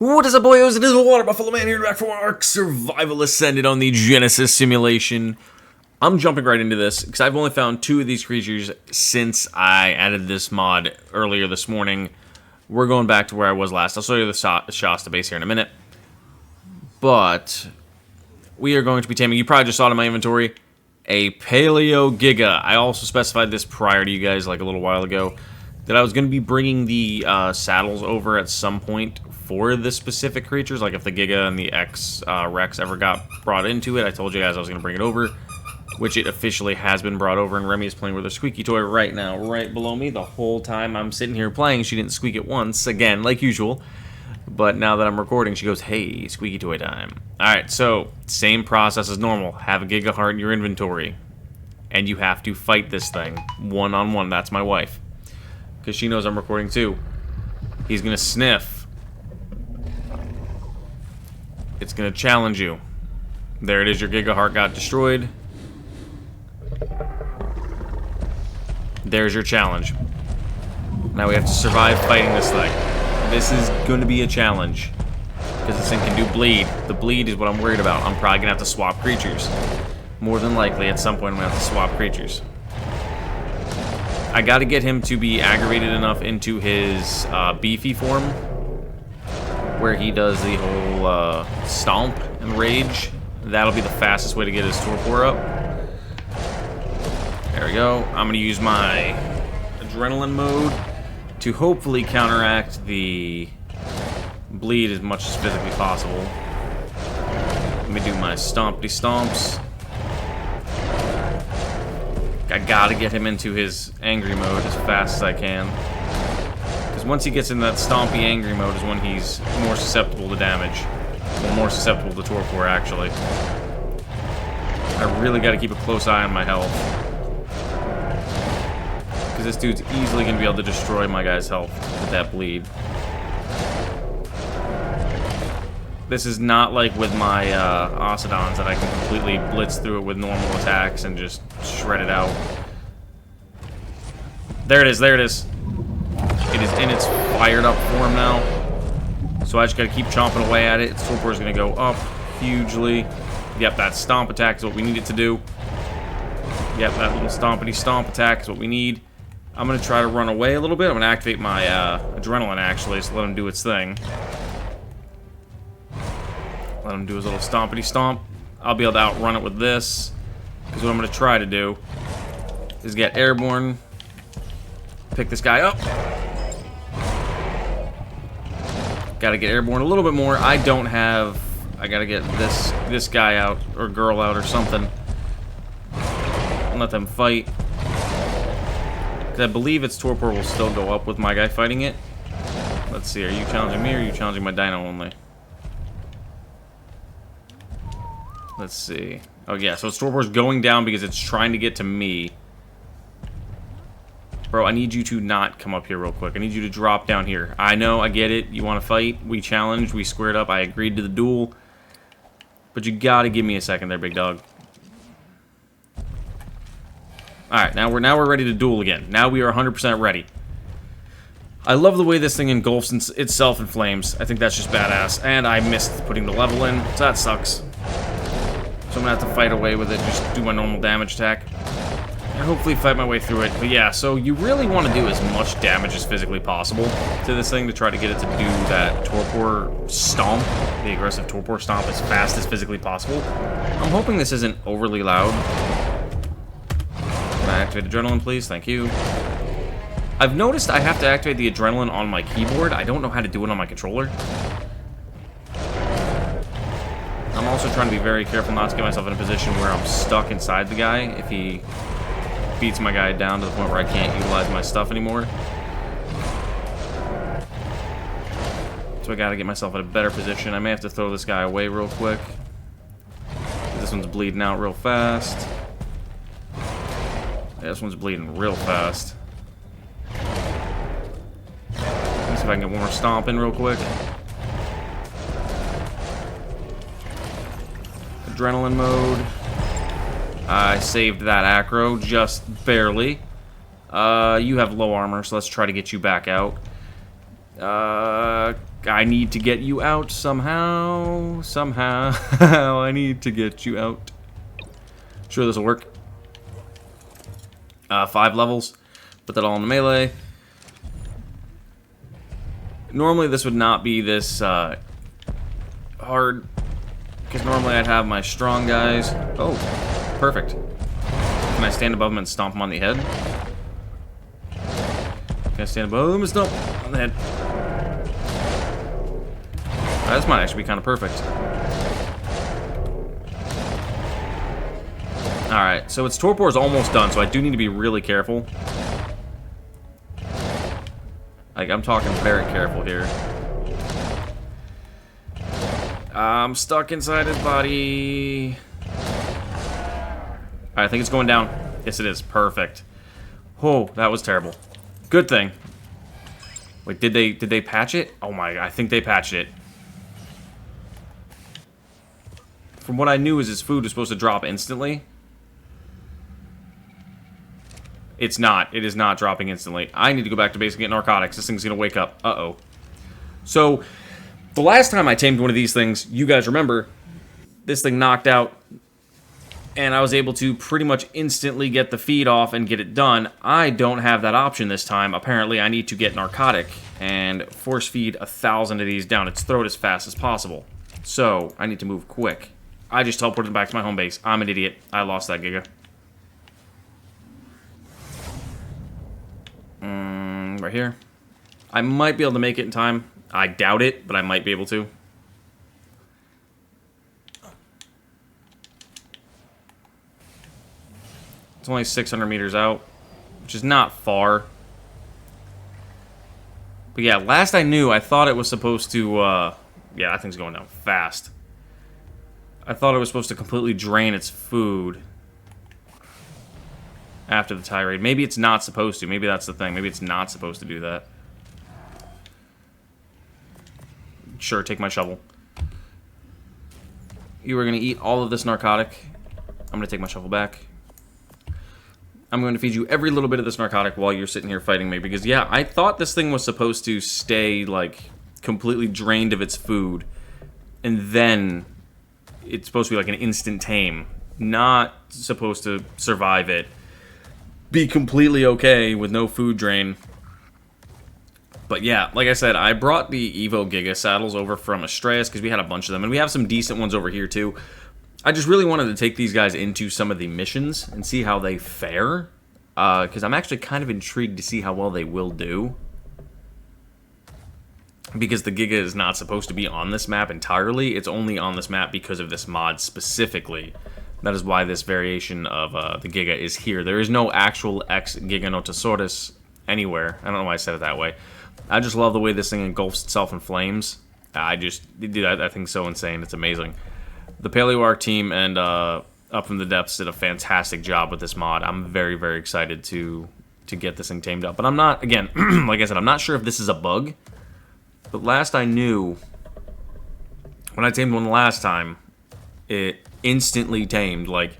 What is up, boyos? It is the Water Buffalo Man here, back from Ark Survival Ascended on the Genesis simulation. I'm jumping right into this, because I've only found 2 of these creatures since I added this mod earlier this morning. We're going back to where I was last. I'll show you the Shasta base here in a minute. But we are going to be taming, you probably just saw it in my inventory, a Paleo Giga. I also specified this prior to you guys, like a little while ago, that I was going to be bringing the saddles over at some point for the specific creatures. Like if the Giga and the Rex ever got brought into it, I told you guys I was going to bring it over, which it officially has been brought over, and Remy is playing with her squeaky toy right now, right below me. The whole time I'm sitting here playing, she didn't squeak it once, again, like usual. But now that I'm recording, she goes, hey, squeaky toy time. Alright, so, same process as normal. Have a Giga heart in your inventory. And you have to fight this thing, one-on-one. That's my wife. Because she knows I'm recording too. He's gonna sniff. It's gonna challenge you. There it is, your Giga heart got destroyed. There's your challenge. Now we have to survive fighting this thing. This is going to be a challenge. Because this thing can do bleed. The bleed is what I'm worried about. I'm probably going to have to swap creatures. More than likely, at some point, I'm going to have to swap creatures. I got to get him to be aggravated enough into his beefy form, where he does the whole stomp and rage. That'll be the fastest way to get his torpor up. There we go. I'm going to use my adrenaline mode to hopefully counteract the bleed as much as physically possible. Let me do my stompy stomps. I gotta get him into his angry mode as fast as I can. Because once he gets in that stompy angry mode is when he's more susceptible to damage. Well, more susceptible to torpor, actually. I really gotta keep a close eye on my health. Because this dude's easily going to be able to destroy my guy's health with that bleed. This is not like with my Ocidons that I can completely blitz through it with normal attacks and just shred it out. There it is, there it is. It is in its fired up form now. So I just got to keep chomping away at it. Its torpor is going to go up hugely. Yep, that stomp attack is what we need it to do. Yep, that little stompity stomp attack is what we need. I'm going to try to run away a little bit. I'm going to activate my adrenaline, actually, so let him do its thing. Let him do his little stompity stomp. I'll be able to outrun it with this. Because what I'm going to try to do is get airborne, pick this guy up. Got to get airborne a little bit more. I don't have... I got to get this guy out, or girl out, or something. And let them fight. I believe its torpor will still go up with my guy fighting it. Let's see, are you challenging me or are you challenging my dino only? Let's see. Oh yeah, so its torpor is going down because it's trying to get to me. Bro, I need you to not come up here real quick. I need you to drop down here. I know, I get it. You want to fight? We challenged, we squared up, I agreed to the duel. But you gotta give me a second there, big dog. Alright, now we're ready to duel again. Now we are 100% ready. I love the way this thing engulfs itself in flames. I think that's just badass. And I missed putting the level in, so that sucks. So I'm gonna have to fight away with it, just do my normal damage attack. And hopefully fight my way through it. But yeah, so you really want to do as much damage as physically possible to this thing to try to get it to do that torpor stomp, the aggressive torpor stomp, as fast as physically possible. I'm hoping this isn't overly loud. Activate adrenaline, please. Thank you. I've noticed I have to activate the adrenaline on my keyboard. I don't know how to do it on my controller. I'm also trying to be very careful not to get myself in a position where I'm stuck inside the guy if he beats my guy down to the point where I can't utilize my stuff anymore. So I gotta get myself in a better position. I may have to throw this guy away real quick. This one's bleeding out real fast. Yeah, this one's bleeding real fast. Let's see if I can get one more stomp in real quick. Adrenaline mode. I saved that acro just barely. You have low armor, so let's try to get you back out. I need to get you out somehow. Somehow. I need to get you out. Sure, this will work. 5 levels. Put that all in the melee. Normally, this would not be this hard. Because normally I'd have my strong guys. Oh, perfect. Can I stand above him and stomp him on the head? Can I stand above him and stomp on the head? This might actually be kind of perfect. Alright, so its torpor is almost done, so I do need to be really careful. Like, I'm talking very careful here. I'm stuck inside his body. Alright, I think it's going down. Yes, it is. Perfect. Oh, that was terrible. Good thing. Wait, did they patch it? Oh my, I think they patched it. From what I knew is his food was supposed to drop instantly. It's not. It is not dropping instantly. I need to go back to base and get narcotics. This thing's going to wake up. Uh-oh. So, the last time I tamed one of these things, you guys remember, this thing knocked out, and I was able to pretty much instantly get the feed off and get it done. I don't have that option this time. Apparently, I need to get narcotic and force feed 1,000 of these down its throat as fast as possible. So, I need to move quick. I just teleported back to my home base. I'm an idiot. I lost that Giga. Right here. I might be able to make it in time. I doubt it, but I might be able to. It's only 600 meters out, which is not far. But yeah, last I knew, I thought it was supposed to, yeah, that thing's going down fast. I thought it was supposed to completely drain its food after the tirade. Maybe it's not supposed to. Maybe that's the thing. Maybe it's not supposed to do that. Sure, take my shovel. You are going to eat all of this narcotic. I'm going to take my shovel back. I'm going to feed you every little bit of this narcotic while you're sitting here fighting me. Because, yeah, I thought this thing was supposed to stay, like, completely drained of its food. And then it's supposed to be like an instant tame. Not supposed to survive it. Be completely okay with no food drain. But yeah, like I said, I brought the Evo Giga saddles over from Astraeus because we had a bunch of them. And we have some decent ones over here too. I just really wanted to take these guys into some of the missions and see how they fare. Because I'm actually kind of intrigued to see how well they will do. Because the Giga is not supposed to be on this map entirely. It's only on this map because of this mod specifically. That is why this variation of the Giga is here. There is no actual X-Giga Notosaurus anywhere. I don't know why I said it that way. I just love the way this thing engulfs itself in flames. Dude, I think so insane. It's amazing. The Paleo Arc team and Up From the Depths did a fantastic job with this mod. I'm very, very excited to get this thing tamed up. But I'm not, again, like I said, I'm not sure if this is a bug. But last I knew, when I tamed one last time, it instantly tamed. Like,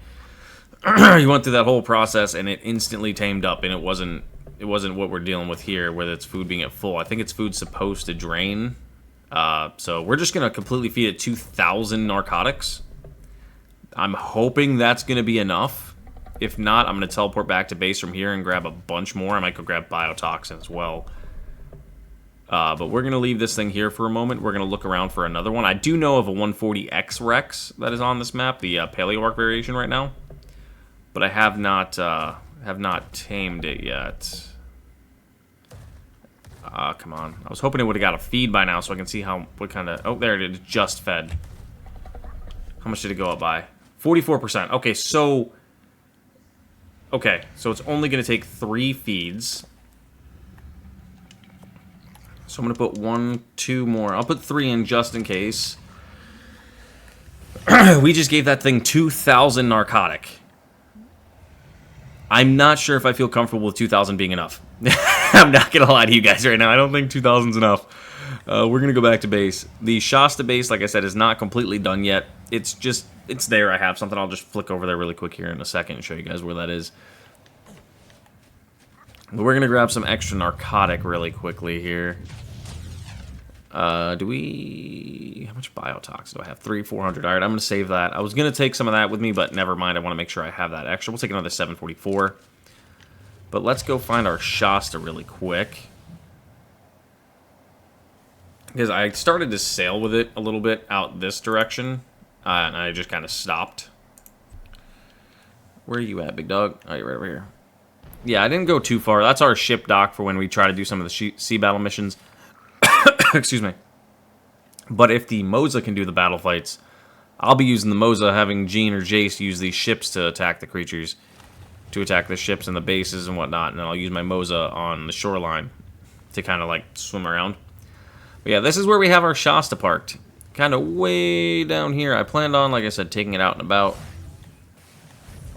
you went through that whole process and it instantly tamed up, and it wasn't what we're dealing with here, where it's food being at full. I think its food's supposed to drain. So we're just gonna completely feed it 2,000 narcotics. I'm hoping that's gonna be enough. If not, I'm gonna teleport back to base from here and grab a bunch more. I might go grab biotoxin as well. But we're going to leave this thing here for a moment. We're going to look around for another one. I do know of a 140X Rex that is on this map, the Paleo Arc variation right now. But I have not tamed it yet. Come on. I was hoping it would have got a feed by now so I can see what kind of... Oh, there it is. Just fed. How much did it go up by? 44%. Okay, so... Okay, so it's only going to take 3 feeds. So I'm going to put 1, 2 more. I'll put 3 in just in case. We just gave that thing 2,000 narcotic. I'm not sure if I feel comfortable with 2,000 being enough. I'm not going to lie to you guys right now. I don't think 2,000 is enough. We're going to go back to base. The Shasta base, like I said, is not completely done yet. It's there. I have something. I'll just flick over there really quick here in a second and show you guys where that is. But we're going to grab some extra narcotic really quickly here. Do we... How much biotox do I have? 400. All right, I'm going to save that. I was going to take some of that with me, but never mind. I want to make sure I have that extra. We'll take another 744. But let's go find our Shasta really quick. Because I started to sail with it a little bit out this direction. And I just kind of stopped. Where are you at, big dog? Oh, you're right over here. Yeah, I didn't go too far. That's our ship dock for when we try to do some of the sea battle missions. Excuse me. But if the Moza can do the battle fights, I'll be using the Moza, having Jean or Jace use these ships to attack the creatures, to attack the ships and the bases and whatnot, and then I'll use my Moza on the shoreline to kind of like swim around. But yeah, this is where we have our Shasta parked, kind of way down here. I planned on, like I said, taking it out and about.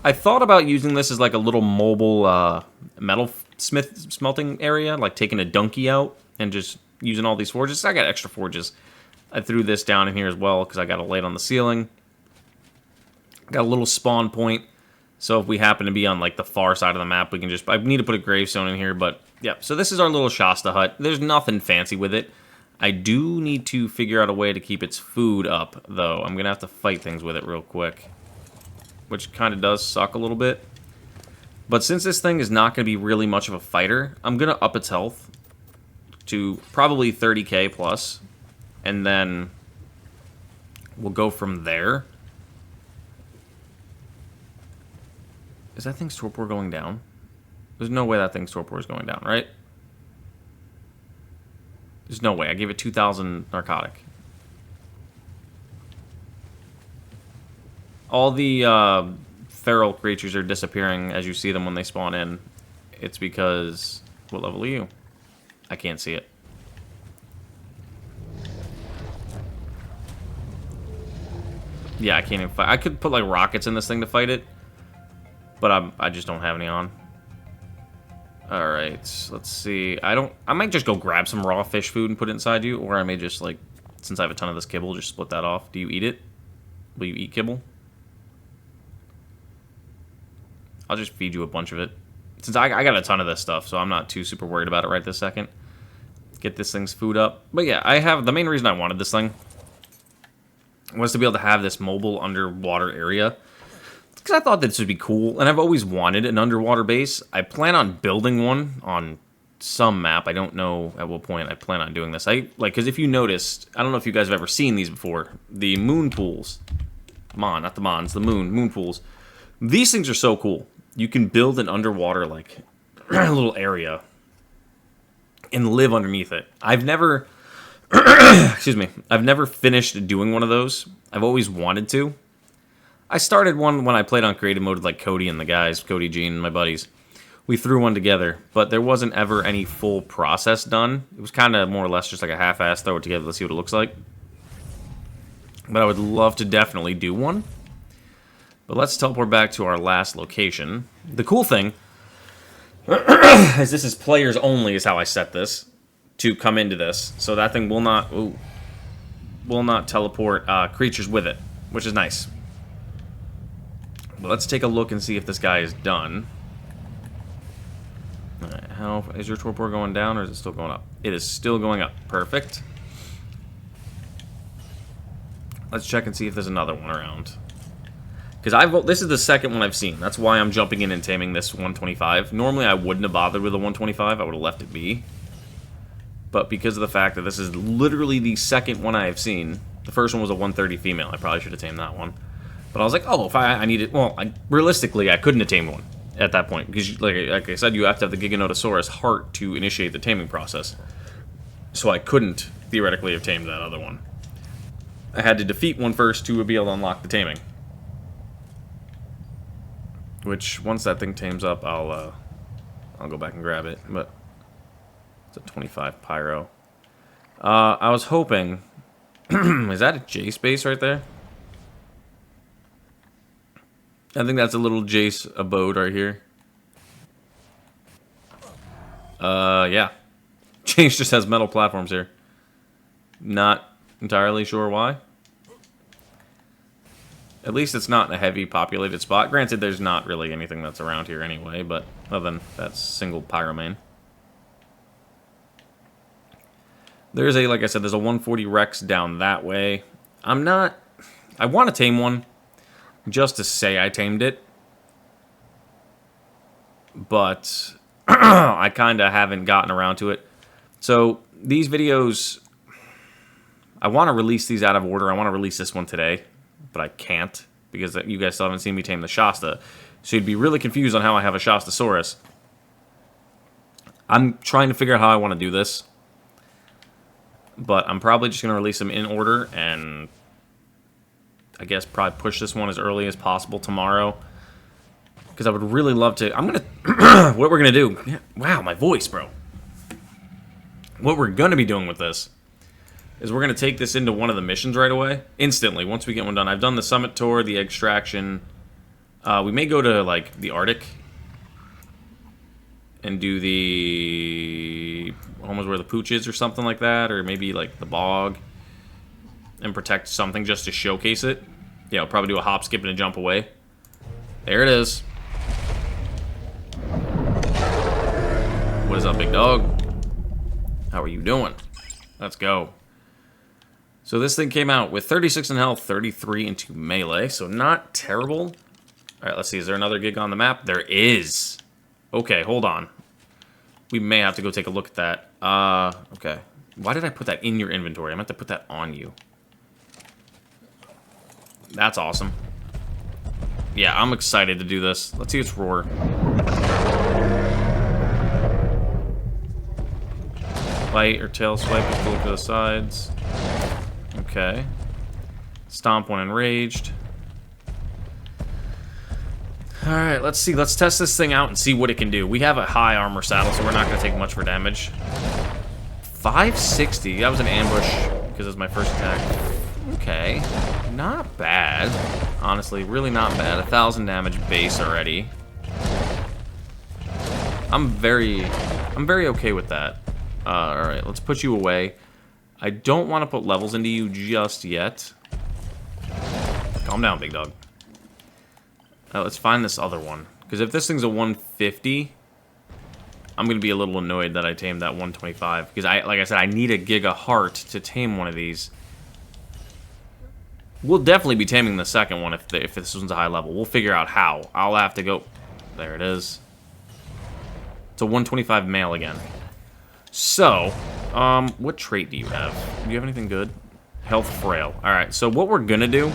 I thought about using this as like a little mobile metal smelting area, like taking a donkey out and just using all these forges. I got extra forges. I threw this down in here as well because I got a light on the ceiling. Got a little spawn point, so if we happen to be on like the far side of the map, we can just... I need to put a gravestone in here, but yeah. So this is our little Shasta hut. There's nothing fancy with it. I do need to figure out a way to keep its food up, though. I'm going to have to fight things with it real quick, which kind of does suck a little bit. But since this thing is not going to be really much of a fighter, I'm going to up its health to probably 30k plus, and then we'll go from there. Is that thing's torpor going down? There's no way that thing's torpor is going down, right? There's no way. I gave it 2,000 narcotic. All the feral creatures are disappearing as you see them when they spawn in. It's because... What level are you? I can't see it. Yeah, I can't even fight. I could put like rockets in this thing to fight it, but I just don't have any on. All right, let's see. I might just go grab some raw fish food and put it inside you, or I may just like, since I have a ton of this kibble, just split that off. Do you eat it? Will you eat kibble? I'll just feed you a bunch of it. Since I got a ton of this stuff, so I'm not too super worried about it right this second. Get this thing's food up. But yeah, I have... The main reason I wanted this thing was to be able to have this mobile underwater area. Because I thought this would be cool, and I've always wanted an underwater base. I plan on building one on some map. I don't know at what point I plan on doing this. Because if you noticed, I don't know if you guys have ever seen these before. The moon pools. Not the Mons, the moon pools. These things are so cool. You can build an underwater, like, little area and live underneath it. I've never, excuse me, I've never finished doing one of those. I've always wanted to. I started one when I played on creative mode with, like, Cody and the guys, Cody, Gene, and my buddies. We threw one together, but there wasn't ever any full process done. It was kind of more or less just like a half-ass throw it together, let's see what it looks like. But I would love to definitely do one. But let's teleport back to our last location. The cool thing is this is players only is how I set this to come into this. So that thing will not teleport creatures with it, which is nice. But let's take a look and see if this guy is done. All right, how is your torpor going down or is it still going up? It is still going up. Perfect. Let's check and see if there's another one around. Because this is the second one I've seen. That's why I'm jumping in and taming this 125. Normally, I wouldn't have bothered with a 125. I would have left it be. But because of the fact that this is literally the second one I have seen, the first one was a 130 female. I probably should have tamed that one. But I was like, oh, if I needed... Well, realistically, I couldn't have tamed one at that point. Because, like I said, you have to have the Giganotosaurus heart to initiate the taming process. So I couldn't, theoretically, have tamed that other one. I had to defeat one first to be able to unlock the taming. Which, once that thing tames up, I'll go back and grab it. But it's a 25 pyro. I was hoping... Is that a Jace base right there? I think that's a little Jace abode right here. Yeah. Jace just has metal platforms here. Not entirely sure why. At least it's not in a heavy populated spot. Granted, there's not really anything that's around here anyway, but other than that single pyromane. There's a, like I said, there's a 140 Rex down that way. I want to tame one, just to say I tamed it. But I kind of haven't gotten around to it. So these videos, I want to release these out of order. I want to release this one today, but I can't because you guys still haven't seen me tame the Shasta. So you'd be really confused on how I have a Shastasaurus. I'm trying to figure out how I want to do this. But I'm probably just going to release them in order and I guess probably push this one as early as possible tomorrow. Because I would really love to. I'm going to... what we're going to do... Yeah, wow, my voice, bro. What we're going to be doing with this is we're going to take this into one of the missions right away. Instantly, once we get one done. I've done the summit tour, the extraction. We may go to, like, the Arctic. And do the... almost where the pooch is or something like that. Or maybe, like, the bog. And protect something just to showcase it. Yeah, I'll probably do a hop, skip, and a jump away. There it is. What is up, big dog? How are you doing? Let's go. So this thing came out with 36 in health, 33 into melee, so not terrible. Alright, let's see. Is there another gig on the map? There is. Okay, hold on. We may have to go take a look at that. Okay. Why did I put that in your inventory? I meant to put that on you. That's awesome. Yeah, I'm excited to do this. Let's see its roar. Bite or tail swipe is to look to the sides. Okay. Stomp when enraged. Alright, let's see. Let's test this thing out and see what it can do. We have a high armor saddle, so we're not going to take much for damage. 560. That was an ambush because it was my first attack. Okay. Not bad. Honestly, really not bad. 1,000 damage base already. I'm very okay with that. Alright, let's put you away. I don't want to put levels into you just yet. Calm down, big dog. Let's find this other one. Because if this thing's a 150, I'm going to be a little annoyed that I tamed that 125. Because, like I said, I need a Giga Heart to tame one of these. We'll definitely be taming the second one if this one's a high level. We'll figure out how. I'll have to go... There it is. It's a 125 male again. So, what trait do you have? Do you have anything good? Health frail. Alright, so what we're gonna do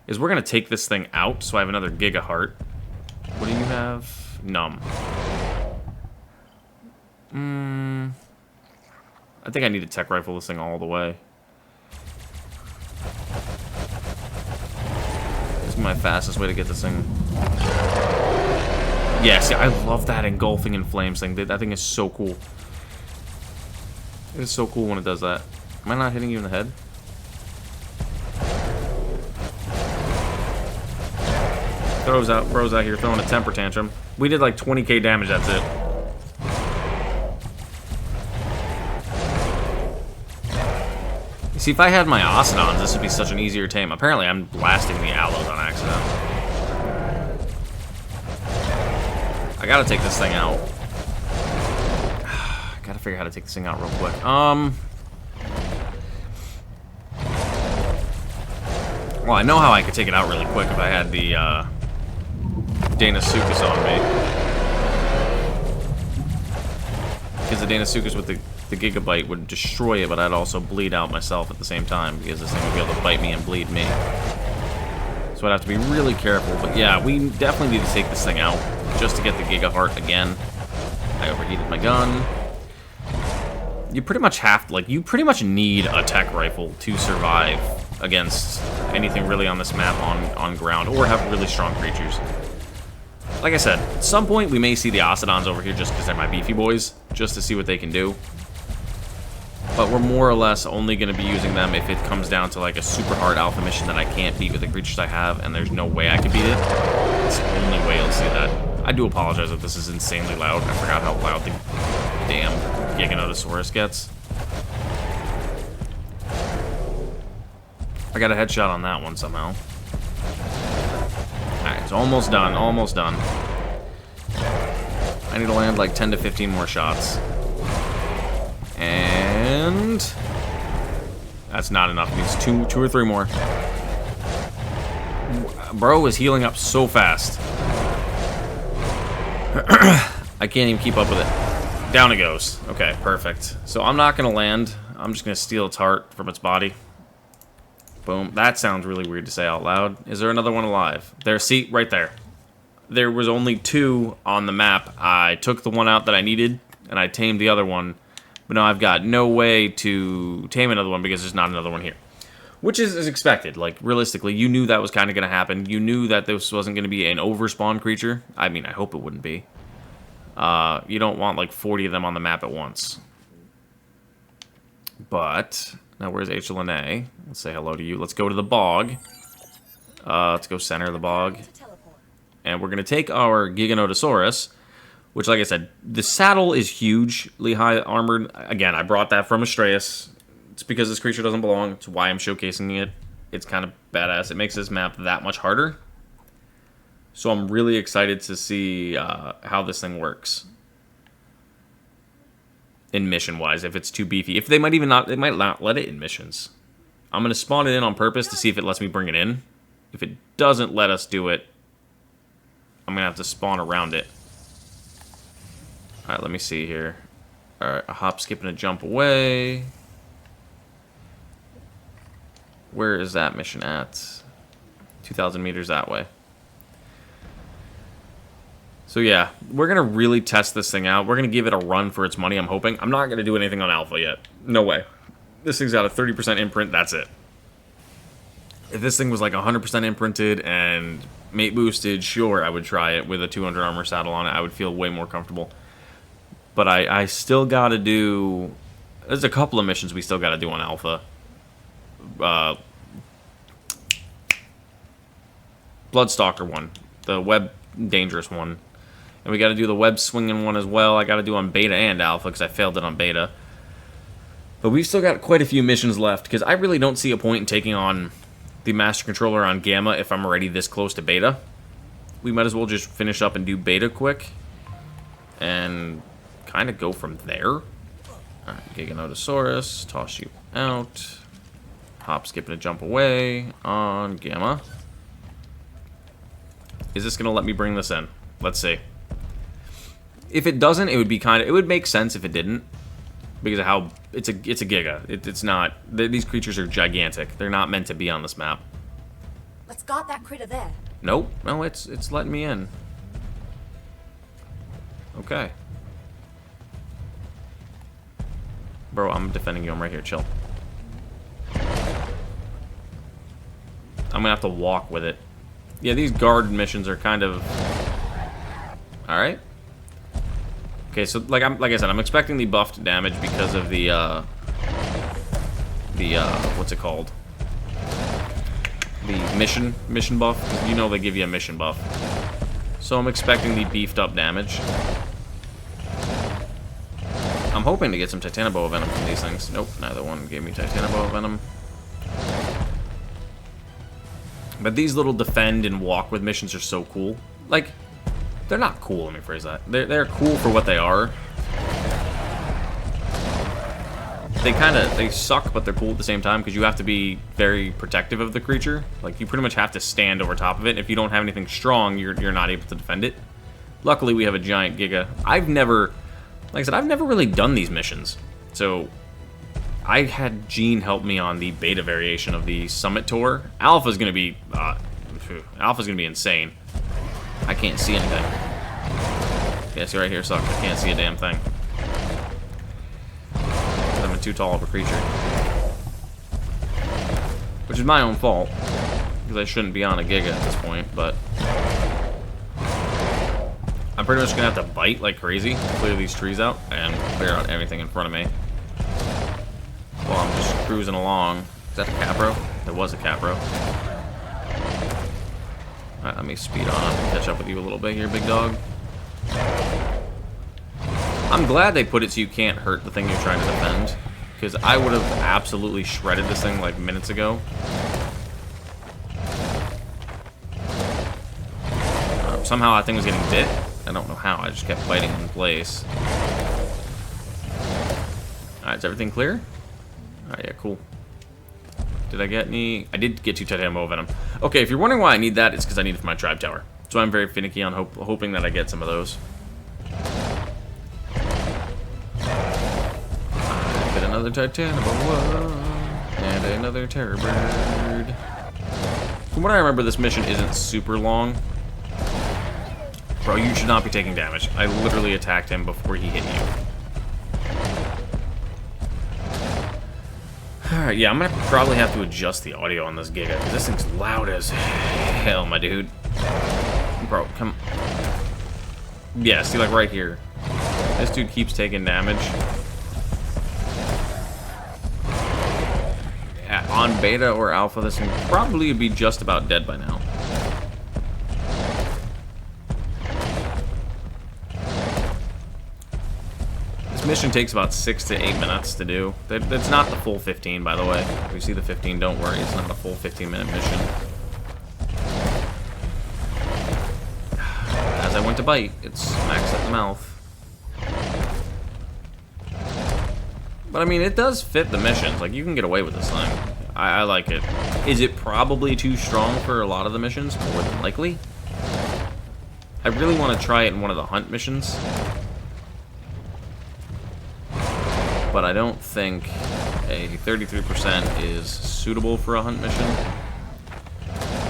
is we're gonna take this thing out, so I have another Giga Heart. What do you have? Numb. I think I need to tech rifle this thing all the way. This is my fastest way to get this thing. Yeah, see, I love that engulfing in flames thing. That thing is so cool. It is so cool when it does that. Am I not hitting you in the head? Bro's out here throwing a temper tantrum. We did like 20k damage, that's it. You see, if I had my Ocidons, this would be such an easier tame. Apparently, I'm blasting the aloes on accident. I gotta take this thing out. Gotta figure out how to take this thing out real quick. Well, I know how I could take it out really quick if I had the, Danosuchus on me. Because the Danosuchus with the Gigabyte would destroy it, but I'd also bleed out myself at the same time, because this thing would be able to bite me and bleed me. So I'd have to be really careful. But yeah, we definitely need to take this thing out, just to get the Giga Heart again. I overheated my gun. You pretty much have to, like, you pretty much need a tech rifle to survive against anything really on this map on ground, or have really strong creatures. Like I said, at some point we may see the Ocidons over here just because they're my beefy boys, just to see what they can do. But we're more or less only going to be using them if it comes down to like a super hard alpha mission that I can't beat with the creatures I have, and there's no way I can beat it. It's the only way you'll see that. I do apologize if this is insanely loud. I forgot how loud the damn Giganotosaurus gets. I got a headshot on that one somehow. Alright, it's almost done, almost done. I need to land like 10 to 15 more shots. And And that's not enough. It needs two or three more. Bro is healing up so fast. I can't even keep up with it. Down it goes. Okay, perfect. So I'm not going to land. I'm just going to steal its heart from its body. Boom. That sounds really weird to say out loud. Is there another one alive? There, see, right there. There was only 2 on the map. I took the one out that I needed, and I tamed the other one. But now I've got no way to tame another one because there's not another one here. Which is expected. Like, realistically, you knew that was kind of going to happen. You knew that this wasn't going to be an overspawn creature. I mean, I hope it wouldn't be. You don't want, like, 40 of them on the map at once. But, now where's H-L-N-A? Let's say hello to you. Let's go to the bog. Let's go center of the bog. And we're going to take our Giganotosaurus, which, like I said, the saddle is hugely high armored. Again, I brought that from Astreus. It's because this creature doesn't belong. It's why I'm showcasing it. It's kind of badass. It makes this map that much harder. So I'm really excited to see how this thing works. In mission-wise, if it's too beefy. If they might even not, they might not let it in missions. I'm going to spawn it in on purpose to see if it lets me bring it in. If it doesn't let us do it, I'm going to have to spawn around it. Alright, let me see here. Alright, a hop, skip, and a jump away. Where is that mission at? 2,000 meters that way. So yeah, we're going to really test this thing out. We're going to give it a run for its money, I'm hoping. I'm not going to do anything on alpha yet. No way. This thing's got a 30% imprint, that's it. If this thing was like 100% imprinted and mate boosted, sure, I would try it with a 200 armor saddle on it. I would feel way more comfortable. But I still got to do... There's a couple of missions we still got to do on alpha. Bloodstalker one. The web dangerous one. And we got to do the web swinging one as well. I got to do on beta and alpha because I failed it on beta. But we've still got quite a few missions left because I really don't see a point in taking on the Master Controller on Gamma if I'm already this close to beta. We might as well just finish up and do beta quick. And kind of go from there. Alright, Giganotosaurus, toss you out. Hop, skip, and a jump away on Gamma. Is this going to let me bring this in? Let's see. If it doesn't, it would be it would make sense if it didn't. Because of how, it's a Giga. It's not, these creatures are gigantic. They're not meant to be on this map. Let's got that critter there. Nope, no, it's letting me in. Okay. Bro, I'm defending you. I'm right here. Chill. I'm gonna have to walk with it. Yeah, these guard missions are kind of... Alright. Okay, so like I said, I'm expecting the buffed damage because of the what's it called? The mission buff. You know they give you a mission buff. So I'm expecting the beefed up damage. I'm hoping to get some Titanoboa Venom from these things. Nope, neither one gave me Titanoboa Venom. But these little defend and walk with missions are so cool. Like, they're not cool, let me phrase that. They're cool for what they are. They suck, but they're cool at the same time because you have to be very protective of the creature. Like, you pretty much have to stand over top of it. If you don't have anything strong, you're not able to defend it. Luckily, we have a giant Giga. Like I said, I've never really done these missions. So, I had Gene help me on the beta variation of the Summit Tour. Alpha's gonna be insane. I can't see anything. Yeah, see right here sucks. I can't see a damn thing. I'm too tall of a creature. Which is my own fault. Because I shouldn't be on a Giga at this point, but... I'm pretty much gonna have to bite like crazy to clear these trees out and clear out everything in front of me. Well, I'm just cruising along. Is that a Capro? There was a Capro. Alright, let me speed on up and catch up with you a little bit here, big dog. I'm glad they put it so you can't hurt the thing you're trying to defend. Because I would have absolutely shredded this thing like minutes ago. Somehow that thing was getting bit. I don't know how, I just kept biting in place. Alright, is everything clear? Alright, yeah, cool. Did I get any? I did get 2 titanium venom. Okay, if you're wondering why I need that, it's because I need it for my tribe tower. So I'm very finicky on hoping that I get some of those. Get another titanium and another terror bird. From what I remember, this mission isn't super long. Bro, you should not be taking damage. I literally attacked him before he hit you. Alright, yeah, I'm gonna probably have to adjust the audio on this Giga, because this thing's loud as hell, my dude. Bro, come... Yeah, see, like, right here. This dude keeps taking damage. Yeah, on beta or alpha, this thing probably would be just about dead by now. Mission takes about 6 to 8 minutes to do. It's not the full 15, by the way. If you see the 15, don't worry. It's not a full 15-minute mission. As I went to bite, it's maxed at the mouth. But, I mean, it does fit the missions. Like, you can get away with this thing. I like it. Is it probably too strong for a lot of the missions? More than likely. I really want to try it in one of the hunt missions. But I don't think a 33% is suitable for a hunt mission.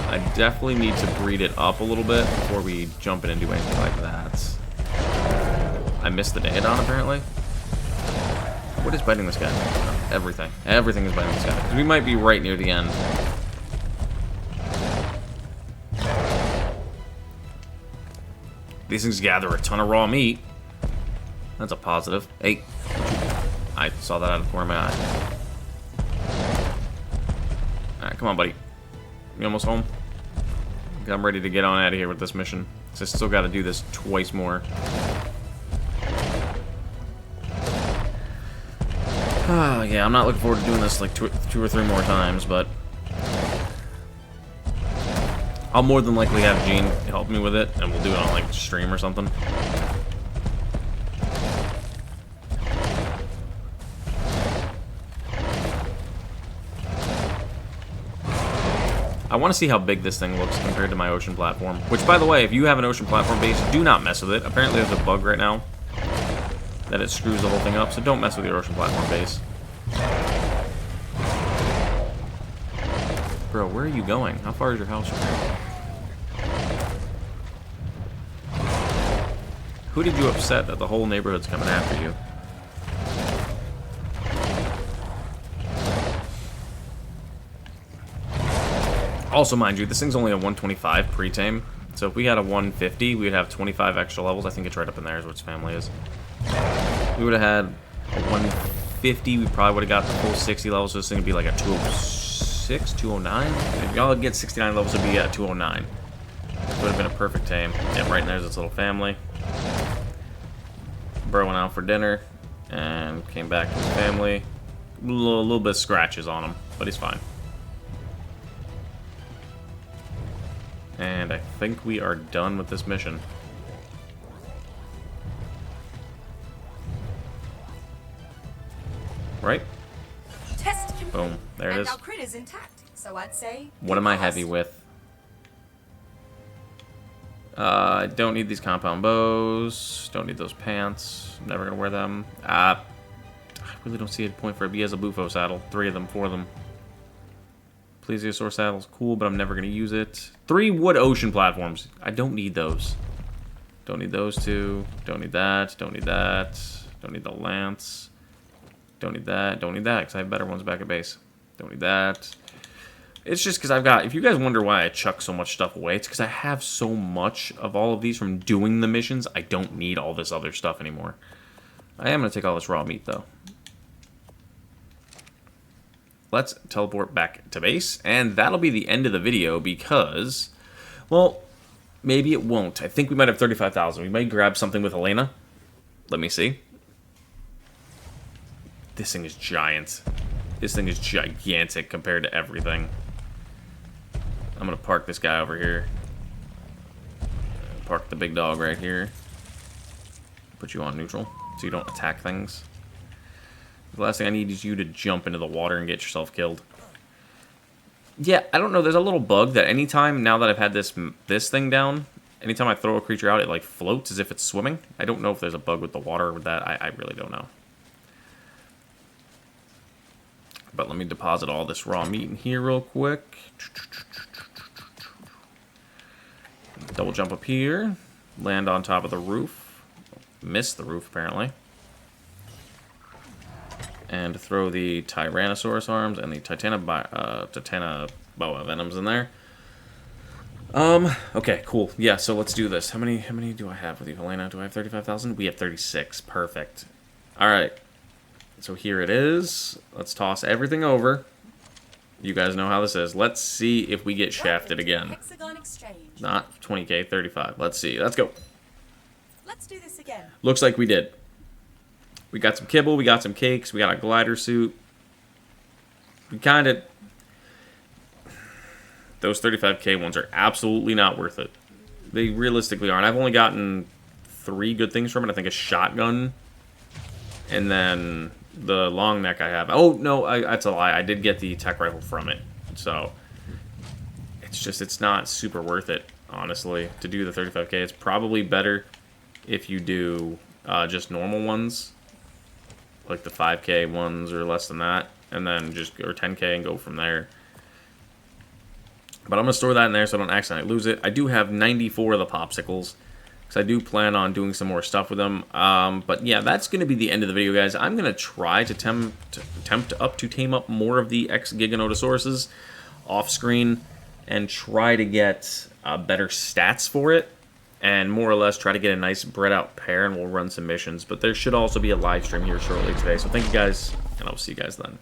I definitely need to breed it up a little bit before we jump in and do anything like that. I missed the Daedon, apparently. What is biting this guy? Everything. Everything is biting this guy. We might be right near the end. These things gather a ton of raw meat. That's a positive. Hey. I saw that out of the corner of my eye. Alright, come on, buddy. You almost home? I'm ready to get on out of here with this mission. So I still got to do this twice more. Yeah, I'm not looking forward to doing this like two or three more times, but I'll more than likely have Gene help me with it, and we'll do it on like stream or something. I want to see how big this thing looks compared to my ocean platform. Which, by the way, if you have an ocean platform base, do not mess with it. Apparently there's a bug right now that it screws the whole thing up, so don't mess with your ocean platform base. Bro, where are you going? How far is your house from here? Who did you upset that the whole neighborhood's coming after you? Also, mind you, this thing's only a 125 pre-tame, so if we had a 150, we'd have 25 extra levels. I think it's right up in there is what its family is. We would have had a 150, we probably would have got the full 60 levels, so this thing would be like a 206, 209? If y'all get 69 levels, it would be at 209. It would have been a perfect tame. Yeah, right there's its little family. Bro went out for dinner, and came back to his family. A little bit of scratches on him, but he's fine. And I think we are done with this mission. Right? Test complete. Boom. There it is. Our crit is intact, so I'd say. What am I heavy with? I don't need these compound bows. Don't need those pants. I'm never gonna wear them. I really don't see a point for it. He has a Bufo saddle. 3 of them, 4 of them. Plesiosaur saddle's cool, but I'm never going to use it. 3 wood ocean platforms. I don't need those. Don't need those 2. Don't need that. Don't need that. Don't need the lance. Don't need that. Don't need that, because I have better ones back at base. Don't need that. It's just because I've got... If you guys wonder why I chuck so much stuff away, it's because I have so much of all of these from doing the missions, I don't need all this other stuff anymore. I am going to take all this raw meat, though. Let's teleport back to base, and that'll be the end of the video because, well, maybe it won't. I think we might have 35,000. We might grab something with Elena. Let me see. This thing is giant. This thing is gigantic compared to everything. I'm going to park this guy over here. Park the big dog right here. Put you on neutral so you don't attack things. The last thing I need is you to jump into the water and get yourself killed. Yeah, I don't know. There's a little bug that anytime, now that I've had this thing down, anytime I throw a creature out, it like floats as if it's swimming. I don't know if there's a bug with the water or with that. I really don't know. But let me deposit all this raw meat in here real quick. Double jump up here. Land on top of the roof. Miss the roof, apparently. And throw the Tyrannosaurus arms and the Titana boa venoms in there. Okay, cool. Yeah, so let's do this. How many do I have with you, Helena? Do I have 35,000? We have 36. Perfect. Alright. So here it is. Let's toss everything over. You guys know how this is. Let's see if we get shafted again. Not 20k, 35. Let's see. Let's go. Let's do this again. Looks like we did. We got some kibble, we got some cakes, we got a glider suit. We kind of... Those 35k ones are absolutely not worth it. They realistically aren't. I've only gotten 3 good things from it. I think a shotgun. And then the long neck I have. Oh, no, that's a lie. I did get the tech rifle from it. So, it's not super worth it, honestly, to do the 35k. It's probably better if you do just normal ones. Like the 5k ones or less than that, and then or 10k and go from there. But I'm gonna store that in there so I don't accidentally lose it. I do have 94 of the popsicles, because I do plan on doing some more stuff with them. But yeah, that's gonna be the end of the video, guys. I'm gonna try to tame up more of the X-Giga Nodosauruses off screen and try to get better stats for it. And more or less try to get a nice bred out pair, and we'll run some missions. But there should also be a live stream here shortly today. So thank you guys, and I'll see you guys then.